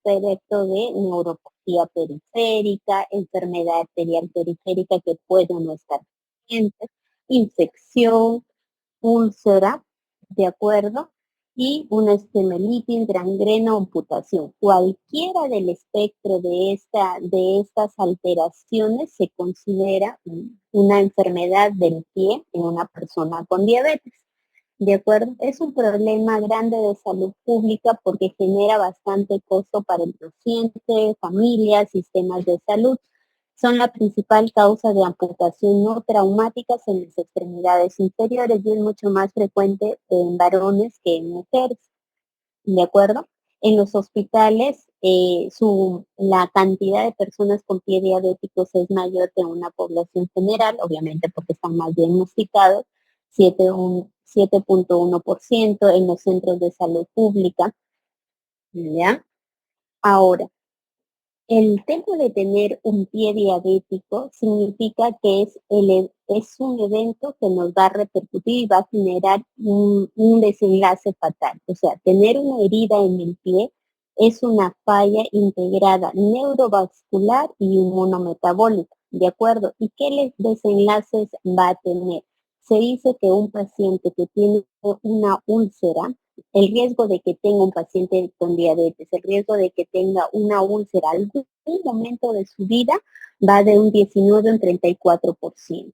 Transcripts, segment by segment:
aspecto de neuropatía periférica, enfermedad arterial periférica que puede no estar presente, infección, úlcera, ¿de acuerdo? Y una esquemelitis, gangrena o amputación. Cualquiera del espectro de estas alteraciones se considera una enfermedad del pie en una persona con diabetes. ¿De acuerdo? Es un problema grande de salud pública porque genera bastante costo para el paciente, familias, sistemas de salud. Son la principal causa de amputación no traumáticas en las extremidades inferiores y es mucho más frecuente en varones que en mujeres. ¿De acuerdo? En los hospitales, la cantidad de personas con pie diabéticos es mayor que en una población general, obviamente porque están más diagnosticados, 7.1% en los centros de salud pública, ¿ya? Ahora, el tema de tener un pie diabético significa que es un evento que nos va a repercutir y va a generar un desenlace fatal. O sea, tener una herida en el pie es una falla integrada neurovascular y inmunometabólica, ¿de acuerdo? ¿Y qué desenlaces va a tener? Se dice que un paciente que tiene una úlcera, el riesgo de que tenga un paciente con diabetes, el riesgo de que tenga una úlcera algún momento de su vida va de un 19 a un 34%.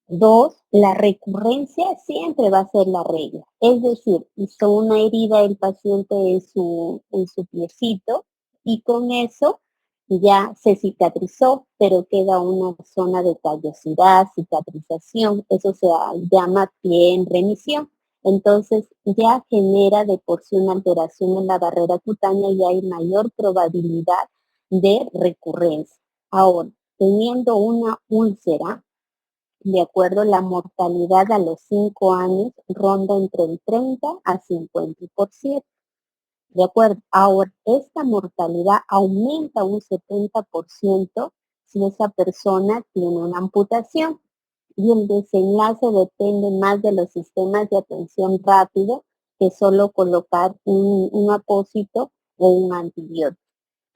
Dos, la recurrencia siempre va a ser la regla. Es decir, hizo una herida el paciente en su piecito y con eso ya se cicatrizó, pero queda una zona de callosidad, cicatrización. Eso se llama pie en remisión. Entonces ya genera de por sí una alteración en la barrera cutánea y hay mayor probabilidad de recurrencia. Ahora, teniendo una úlcera, de acuerdo, la mortalidad a los 5 años ronda entre el 30 a 50%. De acuerdo, ahora esta mortalidad aumenta un 70% si esa persona tiene una amputación y el desenlace depende más de los sistemas de atención rápido que solo colocar un apósito o un antibiótico.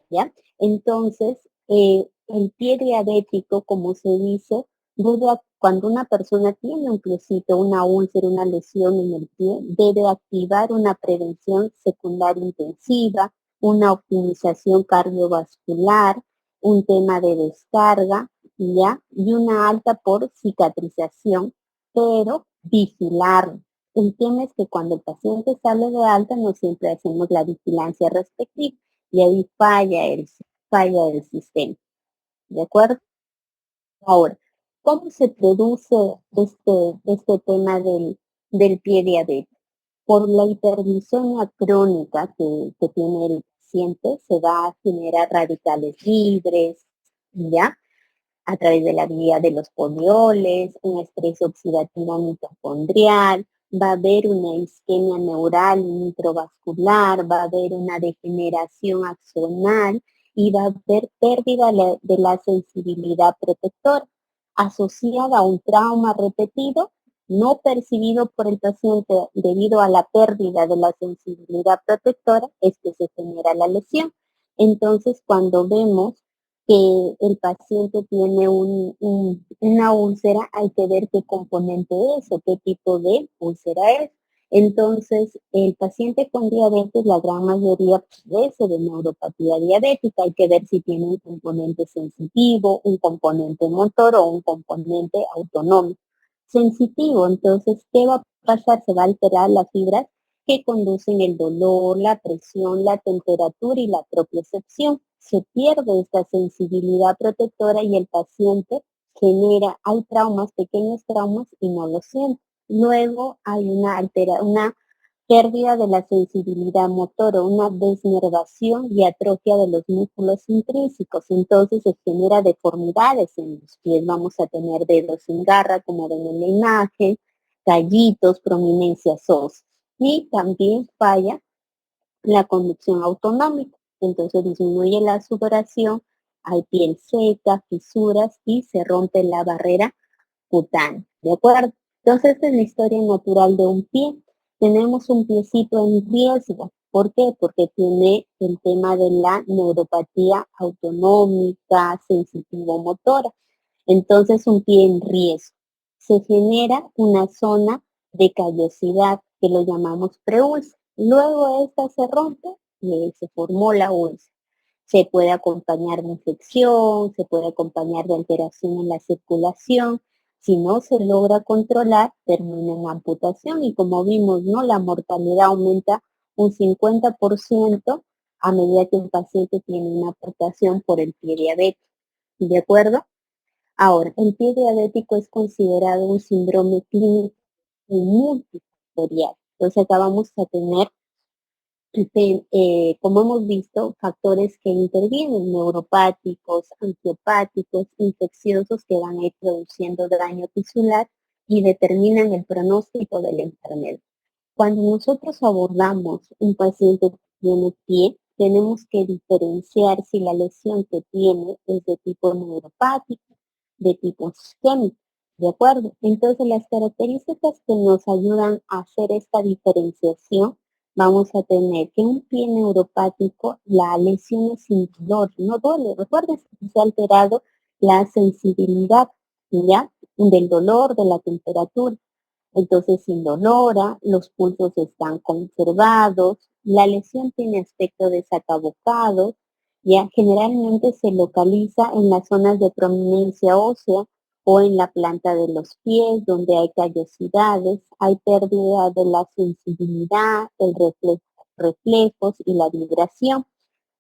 ¿Ya? Entonces, el pie diabético, como se dice, cuando una persona tiene un piecito, una úlcera, una lesión en el pie, debe activar una prevención secundaria intensiva, una optimización cardiovascular, un tema de descarga, ¿ya? Y una alta por cicatrización, pero vigilar. El tema es que cuando el paciente sale de alta, no siempre hacemos la vigilancia respectiva y ahí falla el sistema, ¿de acuerdo? Ahora, ¿cómo se produce este tema del pie diabético? Por la hiperglucemia crónica que tiene el paciente, se va a generar radicales libres, ¿ya? A través de la vía de los polioles, un estrés oxidativo mitocondrial, va a haber una isquemia neural y microvascular, va a haber una degeneración axonal y va a haber pérdida de la sensibilidad protectora asociada a un trauma repetido no percibido por el paciente debido a la pérdida de la sensibilidad protectora, es que se genera la lesión. Entonces, cuando vemos que el paciente tiene una úlcera, hay que ver qué componente es o qué tipo de úlcera es. Entonces, el paciente con diabetes, la gran mayoría padece de neuropatía diabética. Hay que ver si tiene un componente sensitivo, un componente motor o un componente autonómico. Sensitivo, entonces, ¿qué va a pasar? Se va a alterar las fibras que conducen el dolor, la presión, la temperatura y la propiocepción. Se pierde esta sensibilidad protectora y el paciente hay traumas, pequeños traumas y no lo siente. Luego hay una pérdida de la sensibilidad motora, una desnervación y atrofia de los músculos intrínsecos. Entonces se genera deformidades en los pies. Vamos a tener dedos sin garra, como ven en la imagen, callitos, prominencias óseas. Y también falla la conducción autonómica. Entonces disminuye la sudoración, hay piel seca, fisuras y se rompe la barrera cutánea. ¿De acuerdo? Entonces esta es la historia natural de un pie. Tenemos un piecito en riesgo. ¿Por qué? Porque tiene el tema de la neuropatía autonómica, sensitivo-motora. Entonces, un pie en riesgo. Se genera una zona de callosidad que lo llamamos preúlcera. Luego esta se rompe y se formó la úlcera. Se puede acompañar de infección, se puede acompañar de alteración en la circulación. Si no se logra controlar, termina en amputación y como vimos, ¿no? La mortalidad aumenta un 50% a medida que un paciente tiene una amputación por el pie diabético. ¿De acuerdo? Ahora, el pie diabético es considerado un síndrome clínico multifactorial. Entonces acá vamos a tener, como hemos visto, factores que intervienen, neuropáticos, angiopáticos, infecciosos que van a ir produciendo daño tisular y determinan el pronóstico de la enfermedad. Cuando nosotros abordamos un paciente que tiene pie, tenemos que diferenciar si la lesión que tiene es de tipo neuropático, de tipo isquémico, ¿de acuerdo? Entonces, las características que nos ayudan a hacer esta diferenciación, vamos a tener que un pie neuropático, la lesión es sin dolor, no duele. Recuerden que se ha alterado la sensibilidad, ¿ya? Del dolor, de la temperatura. Entonces, indolora, los pulsos están conservados, la lesión tiene aspecto desacabocado, ya generalmente se localiza en las zonas de prominencia ósea o en la planta de los pies, donde hay callosidades, hay pérdida de la sensibilidad, el reflejos y la vibración.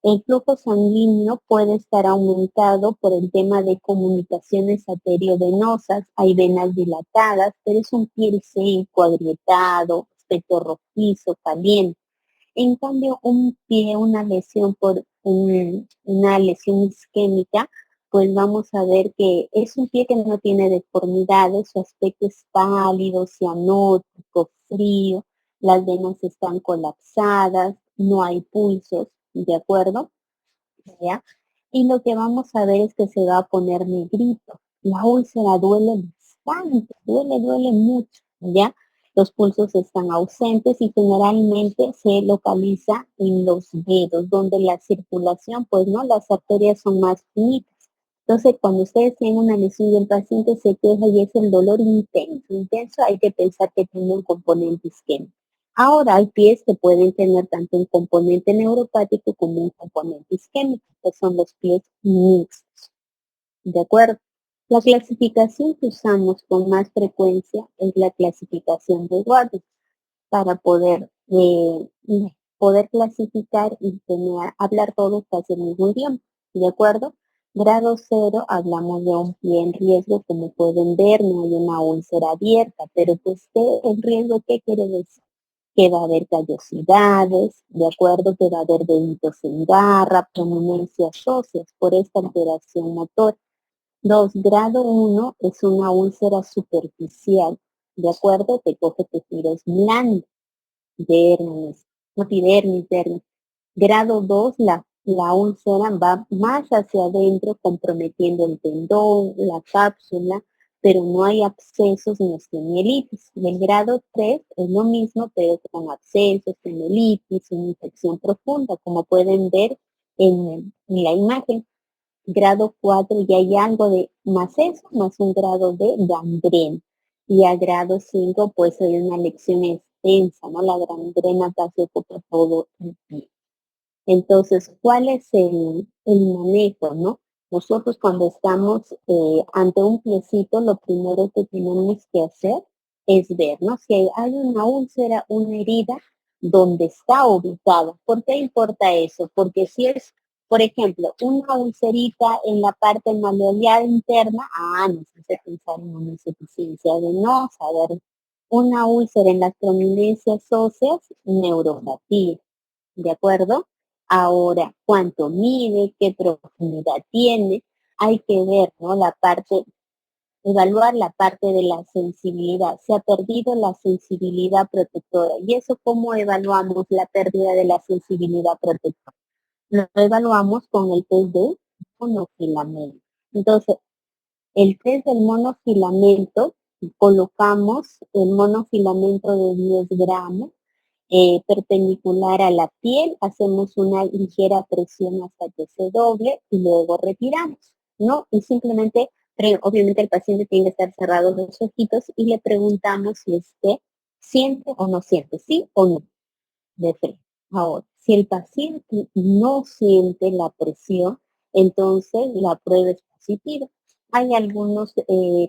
El flujo sanguíneo puede estar aumentado por el tema de comunicaciones arteriovenosas, hay venas dilatadas, pero es un piel seco, agrietado, aspecto rojizo, caliente. En cambio, un pie, una lesión por una lesión isquémica, pues vamos a ver que es un pie que no tiene deformidades, su aspecto es pálido, cianótico, frío, las venas están colapsadas, no hay pulsos, ¿de acuerdo? ¿Ya? Y lo que vamos a ver es que se va a poner negrito. La úlcera duele bastante, duele mucho, ¿ya? Los pulsos están ausentes y generalmente se localiza en los dedos, donde la circulación, pues no, las arterias son más finitas. Entonces, cuando ustedes tienen una lesión y el paciente se queja y es el dolor intenso, hay que pensar que tiene un componente isquémico. Ahora hay pies que pueden tener tanto un componente neuropático como un componente isquémico, que son los pies mixtos. ¿De acuerdo? La clasificación que usamos con más frecuencia es la clasificación de Gordon para poder clasificar y hablar todos casi al mismo tiempo. ¿De acuerdo? Grado cero, hablamos de un pie en riesgo, como pueden ver, no hay una úlcera abierta, pero pues el riesgo, ¿qué quiere decir? Que va a haber callosidades, de acuerdo, que va a haber deditos en garra, prominencias óseas por esta alteración motor. 2, grado 1 es una úlcera superficial, de acuerdo, que coge tejidos blandos, dermis, no dermis. Grado 2, la úlcera va más hacia adentro, comprometiendo el tendón, la cápsula, pero no hay abscesos ni osteomielitis. Y el grado 3 es lo mismo, pero con abscesos, osteomielitis, una infección profunda, como pueden ver en la imagen. Grado 4 ya hay algo de más eso, más un grado de gangrena. Y a grado 5 pues hay una lección extensa, ¿no? La gangrena casi ocupa todo el pie. Entonces, ¿cuál es el manejo, no? Nosotros cuando estamos ante un piecito, lo primero que tenemos que hacer es ver, ¿no? Si hay una úlcera, una herida, ¿dónde está ubicada? ¿Por qué importa eso? Porque si es, por ejemplo, una ulcerita en la parte malleolar interna, nos hace pensar en una insuficiencia venosa. A ver, una úlcera en las prominencias óseas, neuropatía, ¿de acuerdo? Ahora, cuánto mide, qué profundidad tiene, hay que ver, ¿no? La parte, evaluar la parte de la sensibilidad. Se ha perdido la sensibilidad protectora. ¿Y eso cómo evaluamos la pérdida de la sensibilidad protectora? Lo evaluamos con el test de monofilamento. Entonces, el test del monofilamento, colocamos el monofilamento de 10 gramos perpendicular a la piel, hacemos una ligera presión hasta que se doble y luego retiramos, ¿no? Y simplemente, obviamente el paciente tiene que estar cerrados los ojitos y le preguntamos si siente o no siente, sí o no, de frente. Ahora, si el paciente no siente la presión, entonces la prueba es positiva. Hay algunos,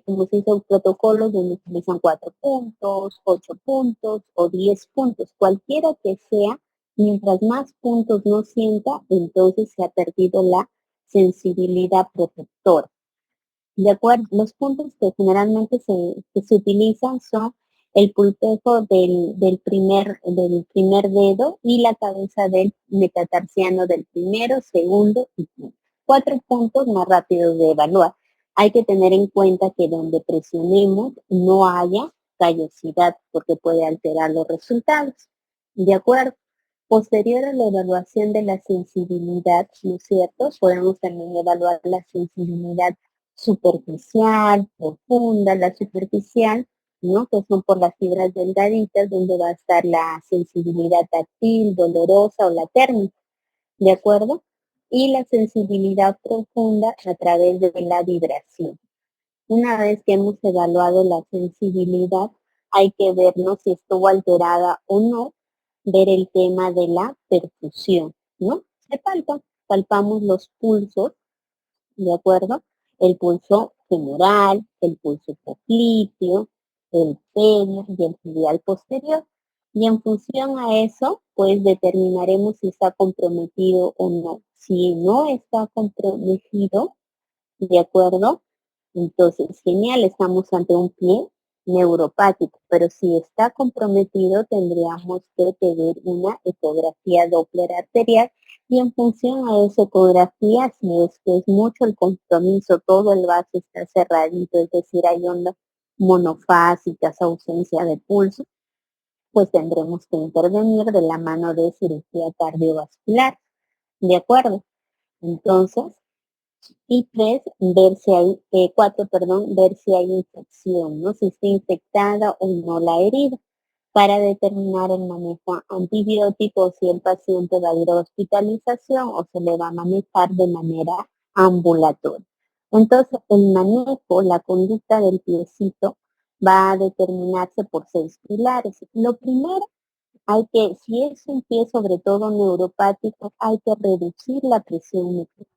como se dice, protocolos donde utilizan 4 puntos, 8 puntos o 10 puntos, cualquiera que sea, mientras más puntos no sienta, entonces se ha perdido la sensibilidad protectora. De acuerdo, los puntos que generalmente que se utilizan son el pulpejo del primer dedo y la cabeza del metatarsiano del primero, segundo y quinto. 4 puntos más rápidos de evaluar. Hay que tener en cuenta que donde presionemos no haya callosidad porque puede alterar los resultados. De acuerdo. Posterior a la evaluación de la sensibilidad, ¿no es cierto? Podemos también evaluar la sensibilidad superficial, profunda, la superficial, ¿no? Que son por las fibras delgaditas, donde va a estar la sensibilidad táctil, dolorosa o la térmica, ¿de acuerdo? Y la sensibilidad profunda a través de la vibración. Una vez que hemos evaluado la sensibilidad, hay que vernos si estuvo alterada o no, ver el tema de la perfusión, ¿no? Se palpamos los pulsos, ¿de acuerdo? El pulso femoral, el pulso popliteo, el perio y el tibial posterior. Y en función a eso, pues determinaremos si está comprometido o no. Si no está comprometido, ¿de acuerdo? Entonces, genial, estamos ante un pie neuropático, pero si está comprometido tendríamos que pedir una ecografía Doppler arterial y en función a esa ecografía, si es que es mucho el compromiso, todo el vaso está cerradito, es decir, hay ondas monofásicas, ausencia de pulso, pues tendremos que intervenir de la mano de cirugía cardiovascular, ¿de acuerdo? Entonces, y cuatro, perdón, ver si hay infección, ¿no? Si está infectada o no la herida, para determinar el manejo antibiótico, si el paciente va a ir a hospitalización o se le va a manejar de manera ambulatoria. Entonces, el manejo, la conducta del piecito va a determinarse por 6 pilares. Lo primero, si es un pie sobre todo neuropático, hay que reducir la presión mecánica.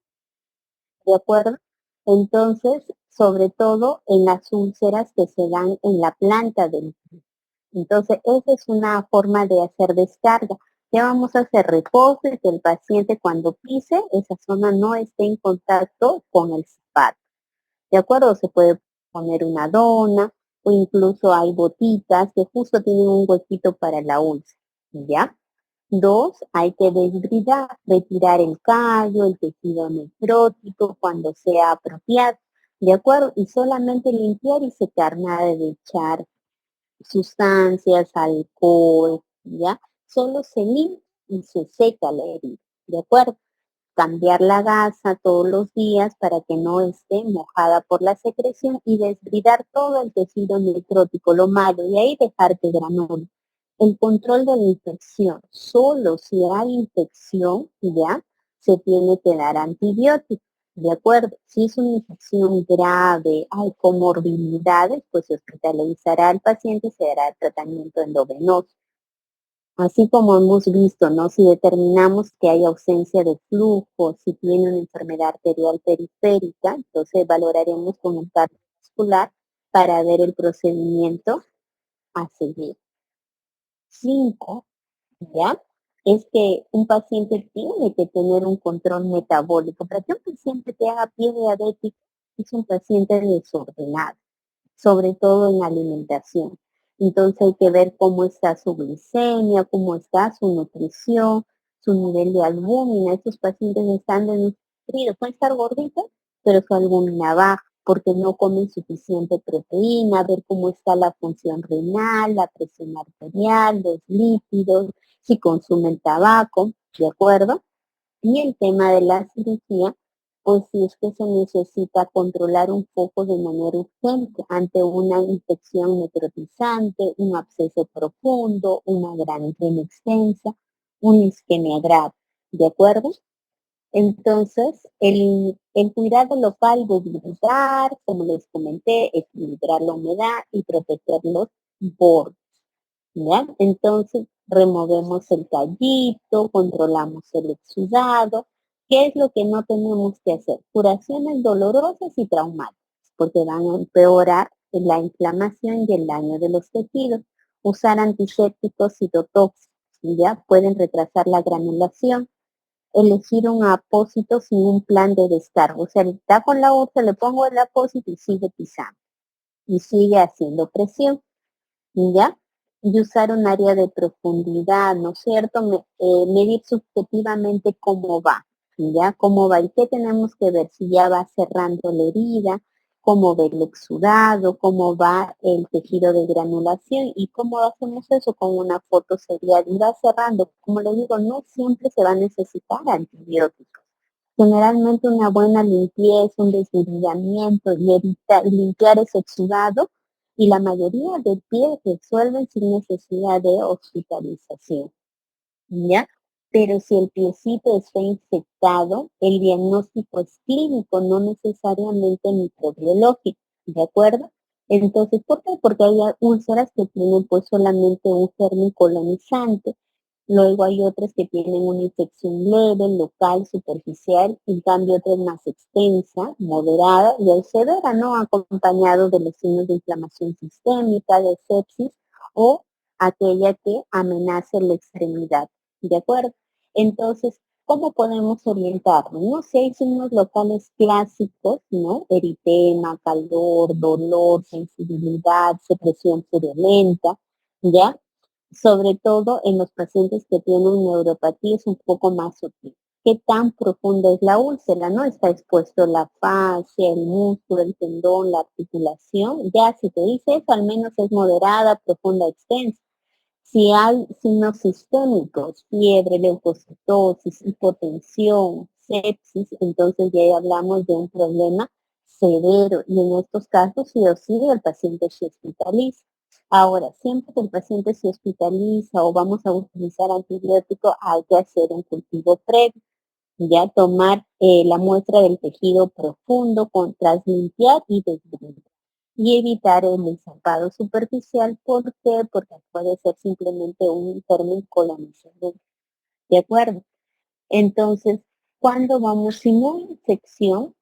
¿De acuerdo? Entonces, sobre todo en las úlceras que se dan en la planta del pie. Entonces, esa es una forma de hacer descarga. ¿Qué vamos a hacer? Reposo y que el paciente cuando pise, esa zona no esté en contacto con el zapato. ¿De acuerdo? Se puede poner una dona o incluso hay botitas que justo tienen un huequito para la úlcera. ¿Ya? 2, hay que desbridar, retirar el callo, el tejido necrótico cuando sea apropiado, ¿de acuerdo? Y solamente limpiar y secar, nada de echar sustancias, alcohol, ¿ya? Solo se limpia y se seca la herida, ¿de acuerdo? Cambiar la gasa todos los días para que no esté mojada por la secreción y desbridar todo el tejido necrótico, lo malo, y ahí dejarte granul. El control de la infección, solo si hay infección, ya, se tiene que dar antibióticos, ¿de acuerdo? Si es una infección grave, hay comorbilidades, pues se hospitalizará al paciente y se dará tratamiento endovenoso. Así como hemos visto, ¿no? Si determinamos que hay ausencia de flujo, si tiene una enfermedad arterial periférica, entonces valoraremos con un cardiovascular para ver el procedimiento a seguir. 5, ¿ya? Es que un paciente tiene que tener un control metabólico. Para que un paciente que haga pie diabético es un paciente desordenado, sobre todo en alimentación. Entonces hay que ver cómo está su glicemia, cómo está su nutrición, su nivel de albúmina. Estos pacientes están desnutridos, pueden estar gorditos, pero su albúmina baja porque no comen suficiente proteína, ver cómo está la función renal, la presión arterial, los lípidos, si consumen tabaco, ¿de acuerdo? Y el tema de la cirugía, o si es que se necesita controlar un foco de manera urgente ante una infección necrotizante, un absceso profundo, una gangrena extensa, una isquemia grave, ¿de acuerdo? Entonces, el cuidado local de evitar, como les comenté, equilibrar la humedad y proteger los bordes, ¿ya? Entonces, removemos el tallito, controlamos el exudado. ¿Qué es lo que no tenemos que hacer? Curaciones dolorosas y traumáticas, porque van a empeorar la inflamación y el daño de los tejidos. Usar antisépticos citotóxicos, ¿ya? Pueden retrasar la granulación. Elegir un apósito sin un plan de descargo. O sea, está con la úlcera, le pongo el apósito y sigue pisando. Y sigue haciendo presión. ¿Ya? Y usar un área de profundidad, ¿no es cierto? Medir subjetivamente cómo va, ¿ya? Cómo va y qué tenemos que ver, si ya va cerrando la herida, cómo va el exudado, cómo va el tejido de granulación y cómo hacemos eso con una foto serial y va cerrando. Como le digo, no siempre se va a necesitar antibióticos. Generalmente una buena limpieza, un desbridamiento y limpiar ese exudado y la mayoría de pies resuelven sin necesidad de hospitalización, ¿ya? Pero si el piecito está infectado, el diagnóstico es clínico, no necesariamente microbiológico, ¿de acuerdo? Entonces, ¿por qué? Porque hay úlceras que tienen pues solamente un germen colonizante. Luego hay otras que tienen una infección leve, local, superficial, en cambio otras más extensa, moderada y hay severa, ¿no? Acompañado de lesiones de inflamación sistémica, de sepsis o aquella que amenaza la extremidad, ¿de acuerdo? Entonces, ¿cómo podemos orientarnos? No sé, hay signos locales clásicos, ¿no? Eritema, calor, dolor, sensibilidad, secreción purulenta, ¿ya? Sobre todo en los pacientes que tienen neuropatía es un poco más sutil. ¿Qué tan profunda es la úlcera? ¿No? Está expuesto la fascia, el músculo, el tendón, la articulación. Ya si te dice eso, al menos es moderada, profunda, extensa. Si hay signos sistémicos, fiebre, leucocitosis, hipotensión, sepsis, entonces ya hablamos de un problema severo y en estos casos sí o sí el paciente se hospitaliza. Ahora, siempre que el paciente se hospitaliza o vamos a utilizar antibiótico, hay que hacer un cultivo previo, ya tomar la muestra del tejido profundo, tras limpiar y desbridar y evitar el ensarpado superficial. ¿Por qué? Porque puede ser simplemente un germen colonizador. ¿De acuerdo? Entonces, cuando vamos sin una infección,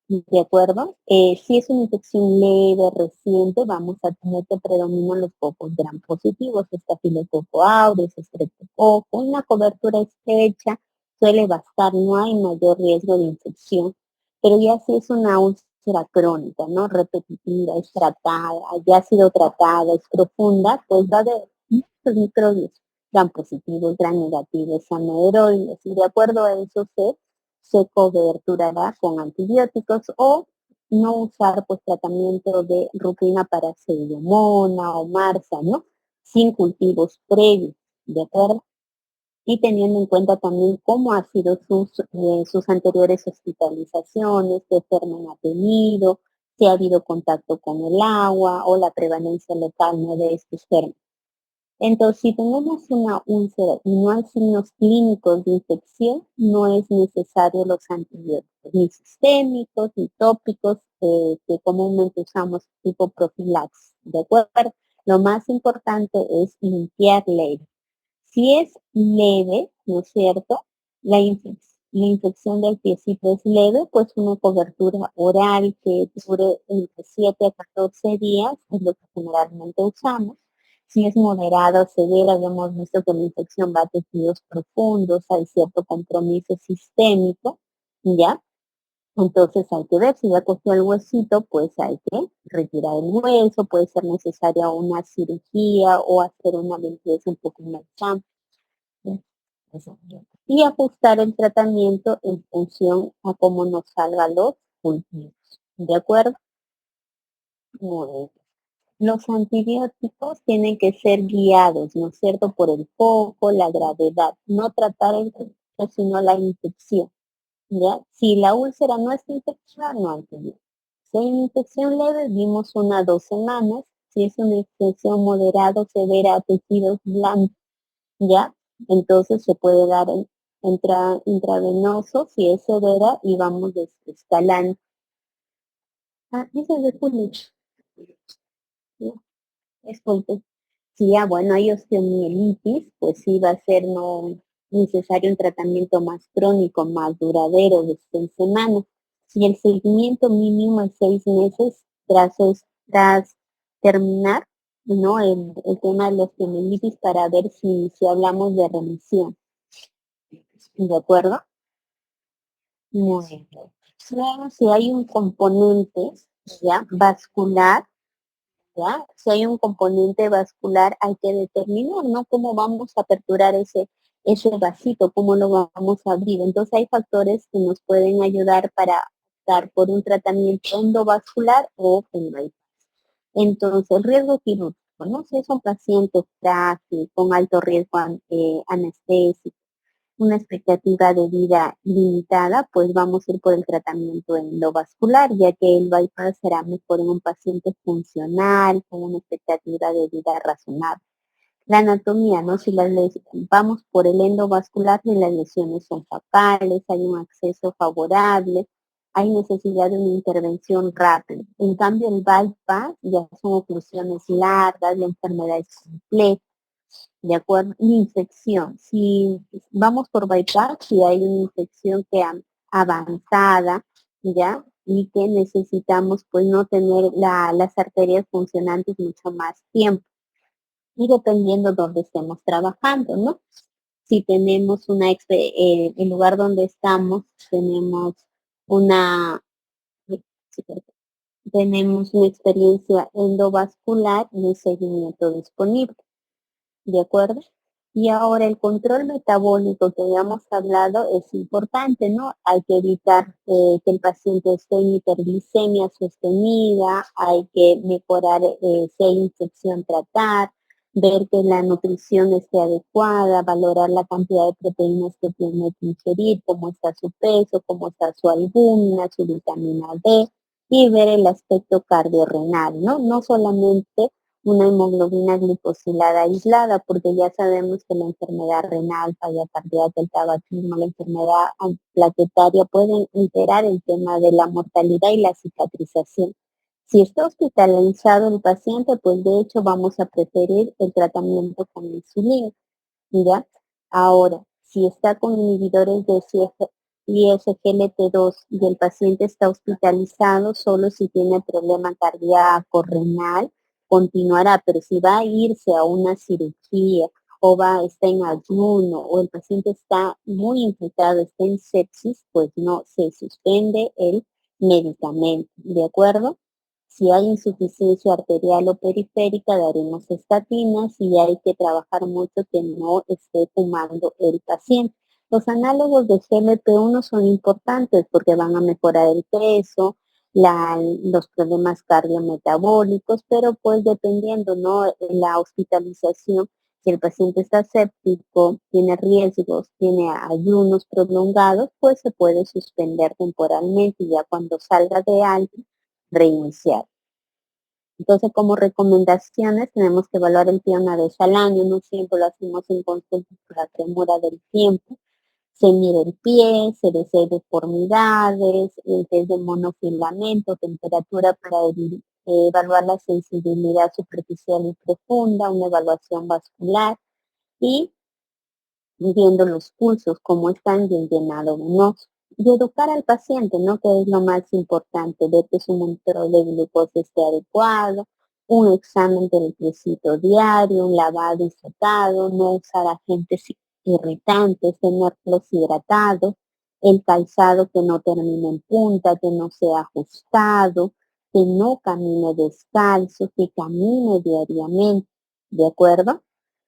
¿de acuerdo? Si es una infección leve, reciente, vamos a tener que predominar los focos gram positivos, estafilococo aureus, estreptococo, una cobertura estrecha suele bastar, no hay mayor riesgo de infección, pero ya si es una úlcera crónica, ¿no? Repetitiva, es tratada, ya ha sido tratada, es profunda, pues va a haber muchos microbios, gram positivos, gram negativos, anaeroides, y de acuerdo a eso se coberturará con antibióticos o no usar pues tratamiento de rutina para pseudomonas o marza, ¿no? Sin cultivos previos, ¿de acuerdo? Y teniendo en cuenta también cómo ha sido sus anteriores hospitalizaciones, qué germen ha tenido, si ha habido contacto con el agua o la prevalencia local, ¿no? De estos gérmenes. Entonces, si tenemos una úlcera y no hay signos clínicos de infección, no es necesario los antibióticos, ni sistémicos, ni tópicos, que comúnmente usamos tipo profilaxis, ¿de acuerdo? Lo más importante es limpiar la herida. Si es leve, ¿no es cierto? La infección del piecito es leve, pues una cobertura oral que dure entre 7 a 14 días es lo que generalmente usamos. Si es moderada o severa, hemos visto que la infección va a tejidos profundos, hay cierto compromiso sistémico, ¿ya? Entonces hay que ver si ya cogió el huesito, pues hay que retirar el hueso, puede ser necesaria una cirugía o hacer una limpieza un poco más amplia. Y ajustar el tratamiento en función a cómo nos salgan los cultivos. ¿De acuerdo? Muy bien. Los antibióticos tienen que ser guiados, ¿no es cierto?, por el foco, la gravedad, no tratar el sino la infección. ¿ya? Si la úlcera no está infectada, no hay problema. Si hay una infección leve, vimos 1 a 2 semanas. Si es una infección moderada o severa a tejidos blandos, ¿ya? Entonces se puede dar intravenoso si es severa y vamos escalando. Ah, ese es de Julio. ¿Ya? Disculpe. Si ya, bueno, hay osteomielitis, pues sí va a ser no necesario un tratamiento más crónico, más duradero de 6 semanas. Si el seguimiento mínimo es 6 meses tras terminar, ¿no? El tema de la osteomielitis para ver si hablamos de remisión. ¿De acuerdo? Muy bien. Luego, si hay un componente ya vascular, ¿ya? Si hay un componente vascular, hay que determinar, ¿no? Cómo vamos a aperturar ese vasito, cómo lo vamos a abrir. Entonces hay factores que nos pueden ayudar para optar por un tratamiento endovascular o en bypass. Entonces, el riesgo quirúrgico, ¿no? Si es un paciente frágil, con alto riesgo anestésico, una expectativa de vida limitada, pues vamos a ir por el tratamiento endovascular, ya que el bypass será mejor en un paciente funcional, con una expectativa de vida razonable. La anatomía, ¿no? Si vamos por el endovascular, si las lesiones son focales, hay un acceso favorable, hay necesidad de una intervención rápida. En cambio, el bypass ya son oclusiones largas, la enfermedad es compleja. De acuerdo, infección. Si vamos por bypass, si hay una infección que avanzada, ¿ya? Y que necesitamos pues no tener las arterias funcionantes mucho más tiempo. Y dependiendo dónde estemos trabajando, ¿no? Si tenemos el lugar donde estamos, tenemos una, sí, tenemos una experiencia endovascular y un seguimiento disponible. ¿De acuerdo? Y ahora el control metabólico que habíamos hablado es importante, ¿no? Hay que evitar que el paciente esté en hiperglicemia sostenida, hay que mejorar si hay infección, tratar, ver que la nutrición esté adecuada, valorar la cantidad de proteínas que tiene que ingerir, cómo está su peso, cómo está su albúmina, su vitamina D, y ver el aspecto cardiorrenal, ¿no? No solamente una hemoglobina glicosilada aislada, porque ya sabemos que la enfermedad renal, falla cardíaca, el tabaquismo, la enfermedad plaquetaria pueden alterar el tema de la mortalidad y la cicatrización. Si está hospitalizado el paciente, pues de hecho vamos a preferir el tratamiento con insulina, ¿ya? Ahora, si está con inhibidores de ISGLT2 y el paciente está hospitalizado, solo si tiene problema cardíaco, renal, continuará, pero si va a irse a una cirugía o está en ayuno o el paciente está muy infectado, está en sepsis, pues no, se suspende el medicamento, ¿de acuerdo? Si hay insuficiencia arterial o periférica, daremos estatinas y hay que trabajar mucho que no esté fumando el paciente. Los análogos de GLP-1 son importantes porque van a mejorar el peso, los problemas cardiometabólicos, pero pues dependiendo, ¿no? La hospitalización, si el paciente está séptico, tiene riesgos, tiene ayunos prolongados, pues se puede suspender temporalmente y ya cuando salga de alta, reiniciar. Entonces, como recomendaciones, tenemos que evaluar el pie una vez al año, no siempre lo hacemos en consulta por la premura del tiempo. Se mide el pie, se desea deformidades, el test de monofilamento, temperatura para evaluar la sensibilidad superficial y profunda, una evaluación vascular y viendo los pulsos, cómo están y el llenado venoso. Y educar al paciente, ¿no? Que es lo más importante, ver que su control de glucosa esté adecuado, un examen del tricito diario, un lavado y secado, no usar agentes irritantes, tenerlos hidratados, el calzado que no termine en punta, que no sea ajustado, que no camine descalzo, que camine diariamente, ¿de acuerdo?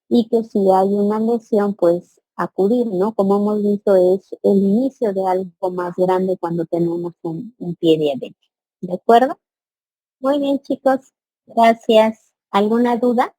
Y que si hay una lesión, pues acudir, ¿no? Como hemos visto, es el inicio de algo más grande cuando tenemos un pie diabético. ¿De acuerdo? Muy bien, chicos. Gracias. ¿Alguna duda?